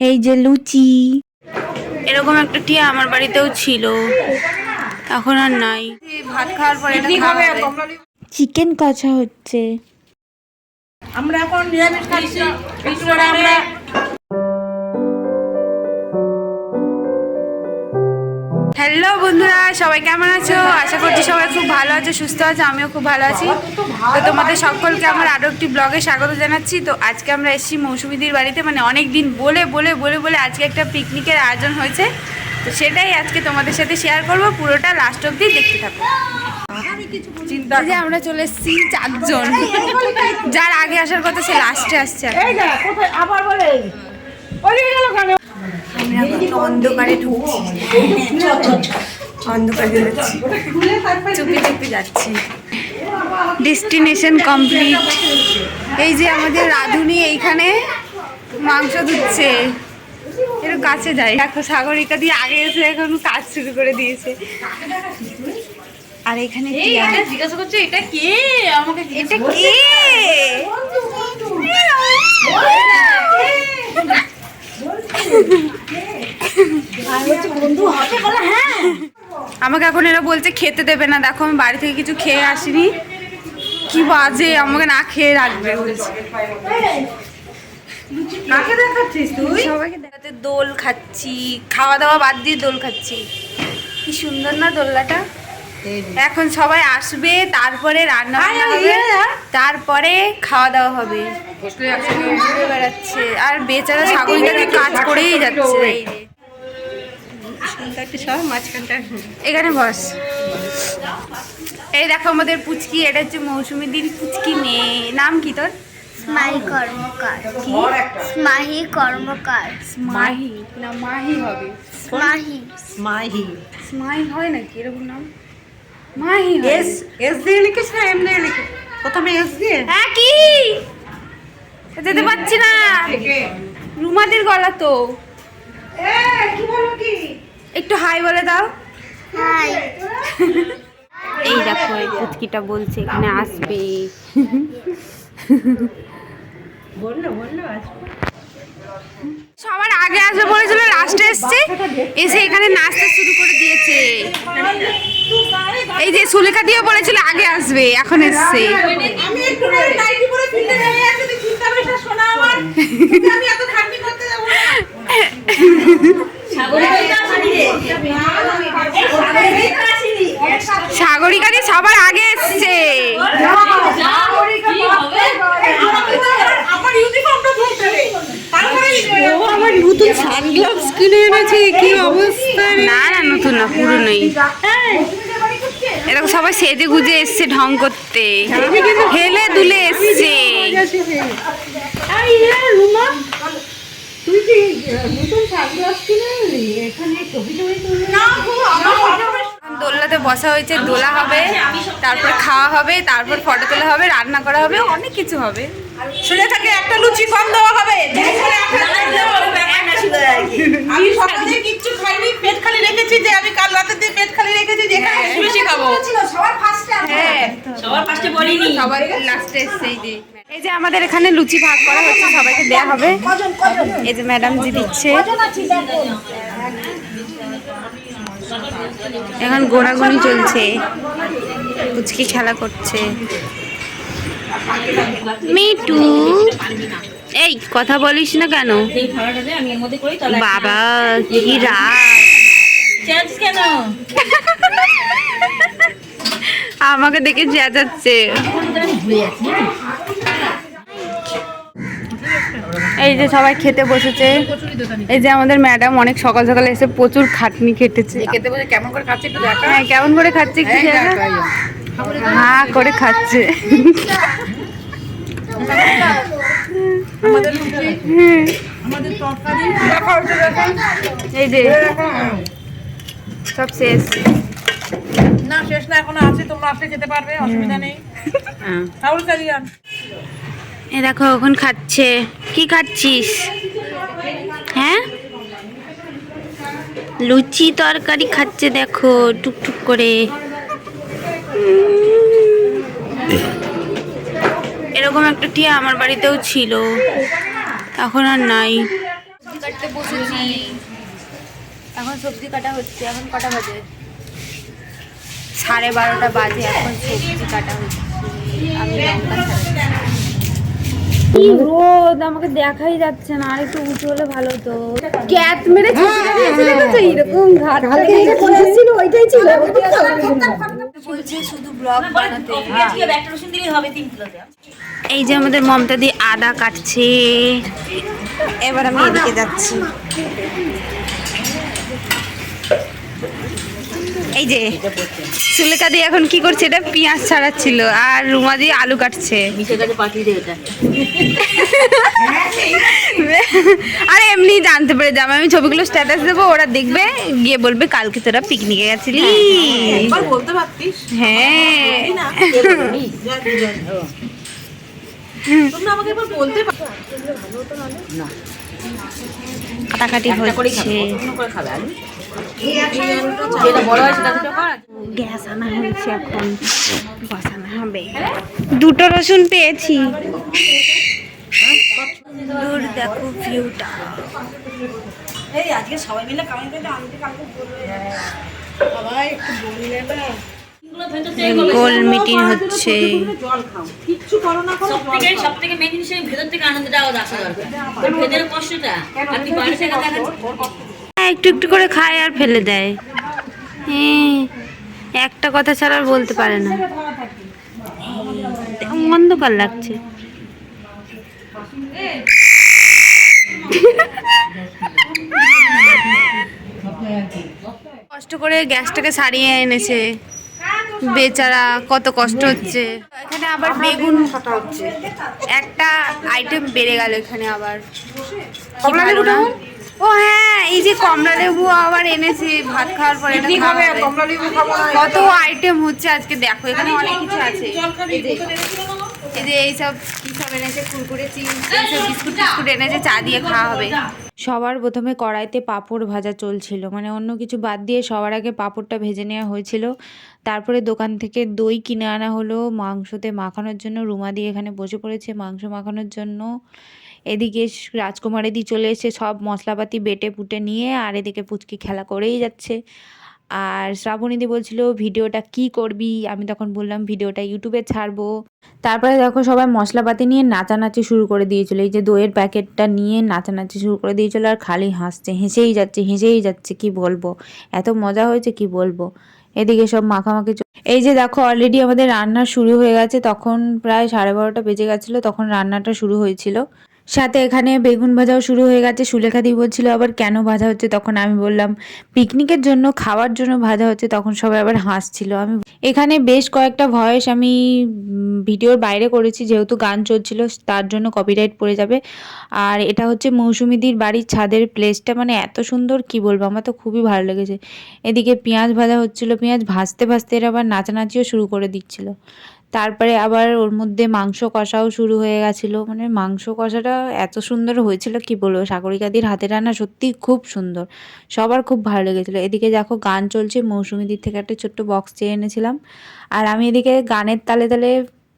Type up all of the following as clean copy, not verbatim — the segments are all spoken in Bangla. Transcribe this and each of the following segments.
এই যে লুচি, এরকম একটা টিয়া আমার বাড়িতেও ছিল, এখন আর নাই। ভাত খাওয়ার পরে এটা খাওয়া হবে। চিকেন কষা হচ্ছে। আমরা এখন নিরামিষ খাচ্ছি। আমরা হ্যালো বন্ধুরা, সবাই কেমন আছো? আশা করছি সবাই খুব ভালো আছে, সুস্থ আছে। আমিও খুব ভালো আছি। তো তোমাদের সকলকে আমার আরও একটি ব্লগে স্বাগত জানাচ্ছি। তো আজকে আমরা এসেছি মৌসুমীদির বাড়িতে, মানে অনেক দিন বলে বলে বলে বলে আজকে একটা পিকনিকের আয়োজন হয়েছে। তো সেটাই আজকে তোমাদের সাথে শেয়ার করব, পুরোটা লাস্ট অবধি দেখতে থাকো। যে আমরা চলে এসেছি 4 জন, যার আগে আসার কথা সে লাস্টে আসছে। আমরা অন্ধকারে ঢুকছি, অন্ধকারে যাচ্ছি, চুপি চুপি যাচ্ছি। Destination complete. এই যে আমাদের রাধুনি এইখানে মাংস ধুচ্ছে। একটু কাছে যাই, দেখো সাগরিকা দিয়ে আগে এসে এখন কাজ শুরু করে দিয়েছে। আর এখানে জিজ্ঞাসা করছে এটা কে? আমাকে এটা কে? আমাকে এখন এরা বলছে খেতে দেবে না। দেখো আমি বাড়ি থেকে কিছু খেয়ে আসিনি, কি বাজে, আমাকে না খেয়ে রাখবে বলছে। কাকে দেখাচ্ছিস তুই? সবাইকে দেখাতে দোল খাচ্ছি, খাওয়া দাওয়া বাদ দিয়ে দোল খাচ্ছি। কি সুন্দর না দোলনাটা। এখন সবাই আসবে, তারপরে রান্না বান্না হবে, তারপরে খাওয়া দাওয়া হবে। ঘুরে বেড়াচ্ছে আর বেচারা সাগরিকাকে কাজ করেই যাচ্ছে। এখানে বস। এই দেখো আমাদের পুচকি, এটা হচ্ছে মৌসুমীদির পুচকি মেয়ে। নাম কি তোর? স্মাহি কর্মকার। স্মাহি কর্মকার। স্মাহি না মাহি হবে? স্মাহি। মাহি। স্মাহি হয় নাকি এরকম নাম? মাহি হয়। এস এস দিয়ে লিখিস না এম দিয়ে লিখিস? প্রথমে এস দিয়ে। হ্যাঁ কি যেতে পারছি না, রুমাদের গলা তো। কি বলো কি? একটু হাই বলে দাও। হাই। এই দেখো এই পুচকিটা বলছে এখানে আসবে। বললো আসবে। সবার আগে আসবে বলেছিল, লাস্টে এসছে, এসে এখানে নাচতে শুরু করে দিয়েছে। এই যে সুলেখা দিয়ে বলেছিল আগে আসবে, এখন এসছে। আমি একটু নাইটি পরে ফিল্ডে নেমে আছি, তুই চিন্তা করিস না শোনা আমার। আমি এত খাটনি করতে যাব না। সাগরিকাদি সবার আগে এসছে। আমার ইউনিফর্মটা ধরতে রে। ও আমার নতুন সানগ্লাভস কিনে এনেছে, কি অবস্থা। না না নতুন না, পুরনোই। এরকম সবাই সেজে গুজে এসছে ঢং করতে, হেলে দুলে এসছে। তুই কি নতুন সানগ্লাস কিনে আনলি? এখানে ছবি টবি তুললি? না গো, আমার দোলনাতে বসা হয়েছে, দোলা হবে, তারপর খাওয়া হবে, তারপর ফটো তোলা হবে, রান্না করা হবে, অনেক কিছু হবে। শুনে থাকে একটা লুচি কম দেওয়া হবে। আমি সকাল থেকে কিচ্ছু খাইনি, পেট খালি রেখেছি, যে আমি কাল রাতে দিয়ে পেট খালি রেখেছি, যে এখানে বেশি বেশি খাবো। হ্যাঁ সবার ফার্স্টে বলিনি, সবাই লাস্টে এসছে। এই যে আমাদের এখানে লুচি ভাগ করা হচ্ছে, সবাইকে দেয়া হবে। এই যে ম্যাডাম জি দিচ্ছে। এখন গোড়াগুনি চলছে, পুচকি খেলা করছে। মিটু এই কথা বলিস না কেন? বাবা কি রাগ, আমাকে দেখে চেঁচাচ্ছে। এই যে সবাই খেতে বসেছে। এই যে আমাদের ম্যাডাম অনেক সকাল সকালে এসে প্রচুর খাটনি খেটেছে। খেতে বসে কেমন করে খাচ্ছে একটু দেখা। হ্যাঁ কেমন করে খাচ্ছে কি হ্যাঁ করে খাচ্ছে। আমাদের তরকারি এই যে সব শেষ। না শেষ না, এখনো আছে, তোমরা আসলে খেতে পারবে, অসুবিধা নেই। রাহুল কালিয়ান এ দেখো এখন খাচ্ছে। কি খাচ্ছিস? হ্যাঁ লুচি তরকারি খাচ্ছে, দেখো টুকটুক করে। এরকম একটা টিয়া আমার বাড়িতেও ছিল, এখন আর নাই। কাটতে বসেছি। এখন সবজি কাটা হচ্ছে। এখন কটা বাজে? 12:30 বাজে। এখন সবজি কাটা হচ্ছে। আমি লঙ্কা ছাড়াচ্ছি। কি রোদ, আমাকে দেখাই যাচ্ছে না। আর একটু উঁচু হলে ভালো হতো। ক্যাট মেরে ছেড়ে দিয়েছিল তো এরকম ঘাট ওইটাই ছিল। বলছে শুধু ব্লগ বানাতে। এই যে আমাদের মমতা দি আদা কাটছে। এবার আমি এদিকে যাচ্ছি। এই যে সুলেখা দি এখন কি করছে? এটা পেঁয়াজ ছাড়াচ্ছিল আর রুমা দি আলু কাটছে। আরে এমনি জানতে পেরে যাবো। আমি ছবিগুলো স্ট্যাটাস দেবো, ওরা দেখবে, গিয়ে বলবে কালকে তোরা পিকনিকে গেছিলি। বলতে পারতিস। হ্যাঁ, তোমরা আমাকে এবার বলতে কাটাকাটি হচ্ছে। গ্যাস আনা হয়েছে, এখন বসানো হবে। 2টো রসুন পেয়েছি। দূর দেখো ভিউটা। আজকে সবাই মিলে কামাই করে আমাকে কালকে বলবে সবাই একটু বললে না গোল মিটিং হচ্ছে। জল খাও, কিচ্ছু করো না, করো সবথেকে মেন জিনিস ভেতর থেকে আনন্দটা আসা দরকার। তোর ভেতরের কষ্টটা আর তুই বাইরে থেকে দেখাচ্ছিস। একটু একটু করে খায় আর ফেলে দেয়। হ্যাঁ, একটা কথা ছাড়া আর বলতে পারে না। অন্ধকার লাগছে। কষ্ট করে গ্যাসটাকে সারিয়ে এনেছে বেচারা, কত কষ্ট হচ্ছে। এখানে আবার বেগুন হচ্ছে। একটা আইটেম বেড়ে গেল এখানে আবার। কি ভালো না? ও হ্যাঁ, এই যে কমলা লেবু আবার এনেছে ভাত খাওয়ার পরে। এটা খাওয়া হবে। কমলা লেবু খাবো না। কত আইটেম হচ্ছে আজকে, দেখো এখানে অনেক কিছু আছে। এই যে এইসব কি সব এনেছে, কুরকুরে চিপস, এইসব বিস্কুট টিস্কুট এনেছে, চা দিয়ে খাওয়া হবে। সবার প্রথমে কড়াইতে পাঁপড় ভাজা চলছিল, মানে অন্য কিছু বাদ দিয়ে সবার আগে পাঁপড়টা ভেজে নেওয়া হয়েছিল। তারপরে দোকান থেকে দই কিনে আনা হলো মাংসতে মাখানোর জন্য। রুমা দিয়ে এখানে বসে পড়েছে মাংস মাখানোর জন্য। এদিকে রাজকুমার দি চলে এসে সব মশলাপাতি বেটে পুটে নিয়ে, আর এদিকে পুচকি খেলা করেই যাচ্ছে। আর শ্রাবণীদি বলছিল ভিডিওটা কি করবি, আমি তখন বললাম ভিডিওটা ইউটিউবে ছাড়বো। তারপরে দেখো সবাই মশলাপাতি নিয়ে নাচানাচি শুরু করে দিয়েছিল। এই যে দইয়ের প্যাকেটটা নিয়ে নাচানাচি শুরু করে দিয়েছিল, আর খালি হাসছে, হেসেই যাচ্ছে, কি বলবো, এত মজা হয়েছে কি বলবো। এদিকে সব মাখামাখি এই যে দেখো অলরেডি আমাদের রান্না শুরু হয়ে গেছে। তখন প্রায় 12:30 বেজে গেছিলো, তখন রান্নাটা শুরু হয়েছিল। সাথে এখানে বেগুন ভাজাও শুরু হয়ে গেছে। সুলেখা দি বলছিল আবার কেন ভাজা হচ্ছে, তখন আমি বললাম পিকনিকের জন্য, খাওয়ার জন্য ভাজা হচ্ছে। তখন সবাই আবার হাসছিল। আমি এখানে বেশ কয়েকটা ভয়েস আমি ভিডিওর বাইরে করেছি, যেহেতু গান চলছিল তার জন্য কপিরাইট পড়ে যাবে। আর এটা হচ্ছে মৌসুমীদির বাড়ির ছাদের প্লেসটা, মানে এত সুন্দর কি বলবো, আমার তো খুবই ভালো লেগেছে। এদিকে পেঁয়াজ ভাজা হচ্ছিল, পেঁয়াজ ভাজতে ভাজতে এর আবার নাচানাচিও শুরু করে দিচ্ছিল। তারপরে আবার ওর মধ্যে মাংস কষাও শুরু হয়ে গেছিলো। মানে মাংস কষাটা এত সুন্দর হয়েছিল কি বলবো, সাগরিকাদির হাতে রান্না সত্যি খুব সুন্দর, সবার খুব ভালো লেগেছিলো। এদিকে দেখো গান চলছে, মৌসুমীদির থেকে একটা ছোট্ট বক্স চেয়ে এনেছিলাম, আর আমি এদিকে গানের তালে তালে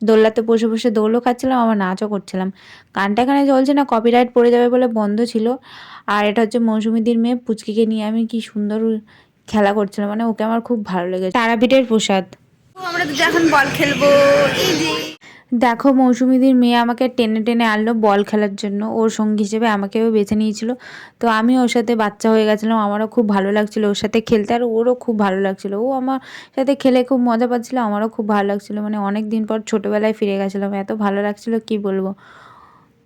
দোলনাতে বসে বসে দোলও খাচ্ছিলাম, আবার নাচও করছিলাম। গানটা এখানে চলছে না, কপিরাইট পড়ে যাবে বলে বন্ধ ছিল। আর এটা হচ্ছে মৌসুমীদির মেয়ে পুচকিকে নিয়ে আমি কি সুন্দর খেলা করছিলাম, মানে ওকে আমার খুব ভালো লেগেছে। তারাপীঠের প্রসাদ। আমরা তো এখন বল খেলবো। এই যে দেখো মৌসুমীদির মেয়ে আমাকে টেনে টেনে আনলো বল খেলার জন্য, ওর সঙ্গী হিসেবে আমাকেও বেছে নিয়েছিল। তো আমি ওর সাথে বাচ্চা হয়ে গেছিলাম, আমারও খুব ভালো লাগছিলো ওর সাথে খেলতে, আর ওরও খুব ভালো লাগছিলো। ও আমার সাথে খেলে খুব মজা পাচ্ছিলো, আমারও খুব ভালো লাগছিলো। মানে অনেক দিন পর ছোটোবেলায় ফিরে গেছিলাম, এত ভালো লাগছিলো কি বলবো।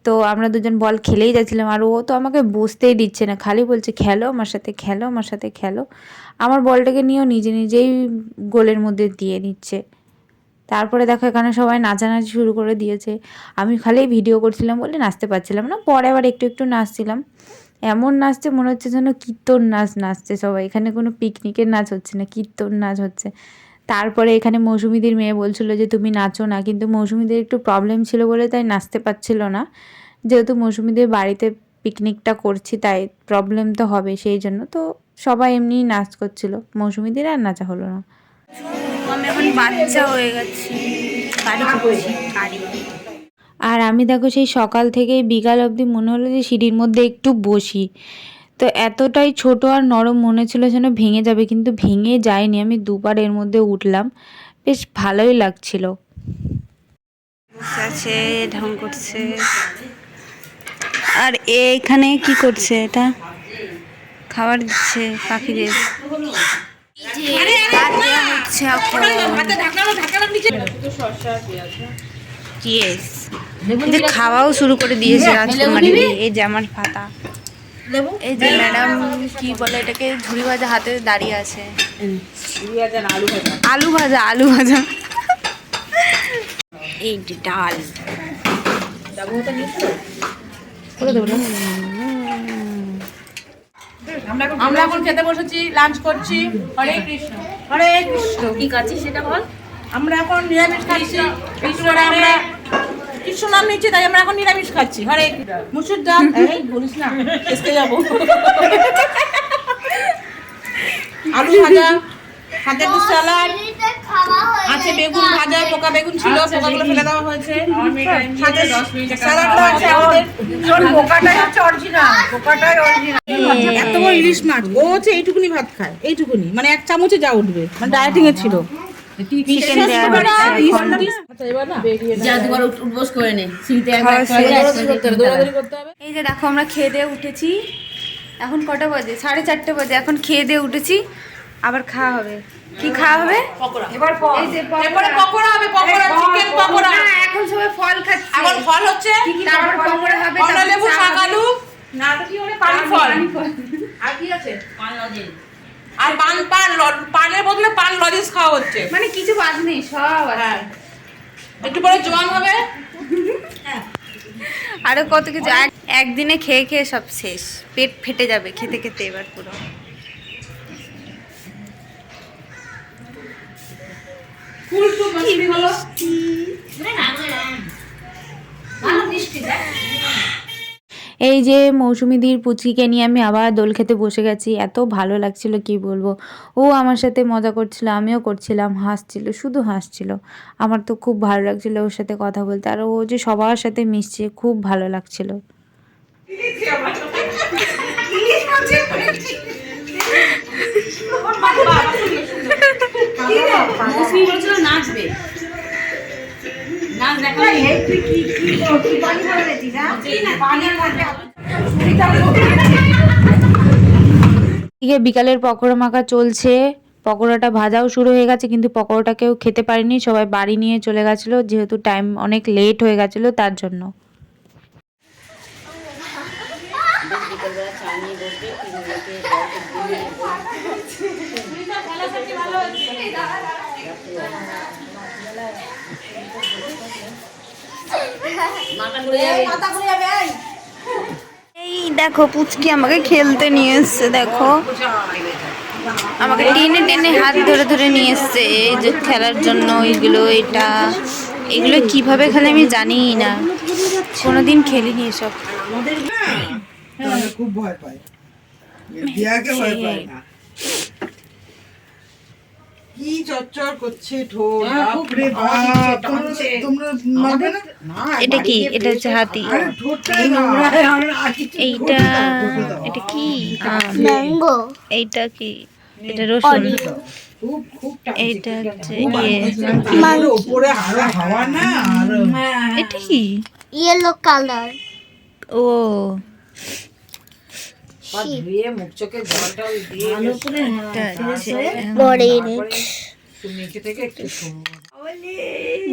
তো আমরা দুজন বল খেলেই যাচ্ছিলাম, আর ও তো আমাকে বসতেই দিচ্ছে না, খালি বলছে খেলো আমার সাথে, খেলো আমার সাথে, খেলো। আমার বলটাকে নিয়েও নিজে নিজেই গোলের মধ্যে দিয়ে নিচ্ছে। তারপরে দেখো এখানে সবাই নাচানাচি শুরু করে দিয়েছে। আমি খালি ভিডিও করছিলাম বলে নাচতে পারছিলাম না, পরে আবার একটু একটু নাচছিলাম। এমন নাচছে মনে হচ্ছে যেন কীর্তন নাচ নাচছে সবাই। এখানে কোনো পিকনিকের নাচ হচ্ছে না, কীর্তন নাচ হচ্ছে। তারপরে এখানে মৌসুমীদির মেয়ে বলছিল যে তুমি নাচো না, কিন্তু মৌসুমীদের একটু প্রবলেম ছিল বলে তাই নাচতে পারছিল না। যেহেতু মৌসুমীদের বাড়িতে পিকনিকটা করছি তাই প্রবলেম তো হবে, সেই জন্য তো সবাই এমনিই নাচ করছিল, মৌসুমীদের আর নাচা হলো না। আমি এখন বাচ্চা হয়ে গেছি, আর আমি দেখো সেই সকাল থেকে বিকাল অবধি মনে হলো যে সিঁড়ির মধ্যে একটু বসি, তো এতটাই ছোট আর নরম মনে ছিল যেন ভেঙে যাবে, কিন্তু ভেঙে যায়নি। আমি দুবার এর মধ্যে উঠলাম, বেশ ভালোই লাগছিল। আছে ঢং করছে। আর এখানে কি করছে? এটা খাবার দিচ্ছে পাখিদের। ভাত দেওয়া হচ্ছে এখন। Yes. এদের খাওয়াও শুরু করে দিয়েছে রাজকুমারী। এই যে আমার পাতা, এই যে ম্যাডাম কি বলে এটাকে, ঝুড়ি ভাজা হাতে দাঁড়িয়ে আছে। আলু ভাজা, আলু ভাজা। এই যে ডাল আমরা এখন খেতে বসেছি, লাঞ্চ করছি। হরে কৃষ্ণ, হরে কৃষ্ণ। কি খাচ্ছিস সেটা বল। আমরা এখন নিরামিষ খাচ্ছি। একটু করে আমরা কৃষ্ণ নাম নিচ্ছি, তাই আমরা এখন নিরামিষ খাচ্ছি। হরে মুসুর ডাল, এই বলিস না, এসকে যাবো। আলু ভাজা, সাথে একটু স্যালাড আছে, বেগুন ভাজা, পোকা বেগুন ছিল, পোকাগুলো ফেলে দেওয়া হয়েছে। সাথে স্যালাডটা আছে আমাদের। পোকাটাই হচ্ছে অরিজিনাল, পোকাটাই অরিজিনাল। এত বড় ইলিশ মাছ, ও হচ্ছে এইটুকুনি ভাত খায়, এইটুকুনি, মানে এক চামচে যা উঠবে, মানে ডায়েটিং এ ছিল। চিকেন দেওয়া হচ্ছে। যা দুবার উঠবস করে নে, সিঁড়িতে খাওয়া একবার শেষ। দৌড়াদৌড়ি করতে হবে। এই যে দেখো আমরা খেয়ে দিয়ে উঠেছি। এখন কটা বাজে? 4:30 বাজে। এখন খেয়ে দিয়ে উঠেছি, আবার খাওয়া হবে। কি খাওয়া হবে? এবার এই যে এরপরে পকোড়া হবে, পকোড়া, চিকেন পকোড়া। না, এখন সবাই ফল খাচ্ছে। এখন ফল হচ্ছে, তারপর পকোড়া হবে, কমলা তারপর লেবু, চা শাক হবে। আলু, না তো কি বলে, পানি ফল। আর কি আছে? পান লজেন। আর পানের বদলে পান লজেন্স খাওয়া হচ্ছে। মানে কিছু বাদ নেই, সব আছে। হ্যাঁ, একটু পরে জোয়ান হবে। আরো কত কিছু। একদিনে খেয়ে খেয়ে সব শেষ, পেট ফেটে যাবে খেতে খেতে এবার পুরো। এই যে মৌসুমীদির পুচকিকে নিয়ে আমি আবার দোল খেতে বসে গেছি। এত ভালো লাগছিল কি বলবো। ও আমার সাথে মজা করছিল, আমিও করছিলাম, হাসছিল, শুধু হাসছিল। আমার তো খুব ভালো লাগছিল ওর সাথে কথা বলতে। আর ও যে সবার সাথে মিশছে, খুব ভালো লাগছিল। মৌসুমী বলেছিল নাচবে, নাচ দেখাবে। এদিকে বিকালের পকোড়া মাখা চলছে। পকোড়াটা ভাজাও শুরু হয়ে গেছে, কিন্তু পকোড়াটা কেউ খেতে পারেনি, সবাই বাড়ি নিয়ে চলে গেছিলো, যেহেতু টাইম অনেক লেট হয়ে গেছিলো তার জন্য। বিকেলবেলা চা নিয়ে বসবে, মাথা ঘুরে যাবে। এই দেখো পুচকি আমাকে খেলতে নিয়ে এসছে, দেখো আমাকে টেনে টেনে হাত ধরে ধরে নিয়ে এসছে এই যে খেলার জন্য। এগুলো কিভাবে খেলে আমি জানিই না, কোনোদিন খেলিনি এসব। খুব ভয় পায়, দিয়াকে ভয় পায় না। কি চচ্চর করছে ঠোঁট, বাপরে বাপ, তোমরা মারবে না? এটা কি? এটা হচ্ছে হাতি। আরে ঠোঁটটাই নোংরা, আর কিছু এইটা এটা কি? ম্যাঙ্গো এইটা কি? এটা রসুন। খুব খুব এইটা হচ্ছে টানছে, উপরে হাওয়া না, আর এটা কি? ইয়েলো কালার ও ধুয়ে মুখ চোখে জলটাও দিয়ে এটা হচ্ছে অরেঞ্জ নিচে থেকে একটু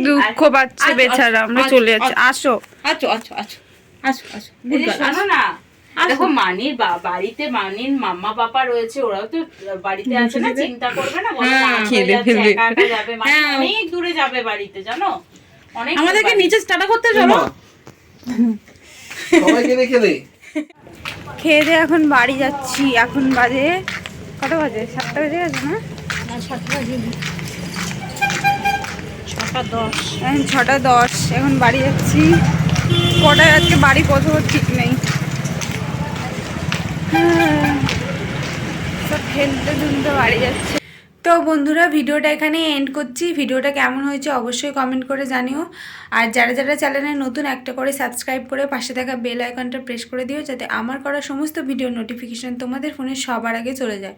দুঃখ পাচ্ছে বেচারা। আমরা চলে যাচ্ছি, আসো। আচ্ছা আচ্ছা আচ্ছা আচ্ছা আচ্ছা শোনো না, দেখো মানির বাড়িতে মানির মাম্মা পাপা রয়েছে, ওরাও তো বাড়িতে আছে না, চিন্তা করবে না, বলো না, খেলে ফেলবে। একা একা যাবে, মানে অনেক দূরে যাবে বাড়িতে, জানো, অনেক আমাদেরকে নিচে স্টার্ট করতে চলো। সবাইকে রেখে দে। খেয়ে দিয়ে এখন বাড়ি যাচ্ছি। এখন বাজে কটা বাজে? 7টা বেজে গেছে না? 6:10। এখন 6:10। এখন বাড়ি যাচ্ছি। কটায় আজকে বাড়ি পৌঁছবো ঠিক নেই। সব খেলতে দুলতে বাড়ি যাচ্ছে। তো বন্ধুরা ভিডিওটা এখানে এন্ড করছি। ভিডিওটা কেমন হয়েছে অবশ্যই কমেন্ট করে জানিও। আর যারা যারা চ্যানেলে নতুন একটা করে সাবস্ক্রাইব করে পাশে থাকা বেল আইকনটা প্রেস করে দিও, যাতে আমার করা সমস্ত ভিডিও নোটিফিকেশান তোমাদের ফোনে সবার আগে চলে যায়।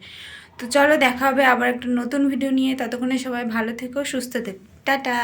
তো চলো দেখা হবে আবার একটা নতুন ভিডিও নিয়ে। ততক্ষণে সবাই ভালো থেকো, সুস্থ থেকো, টাটা।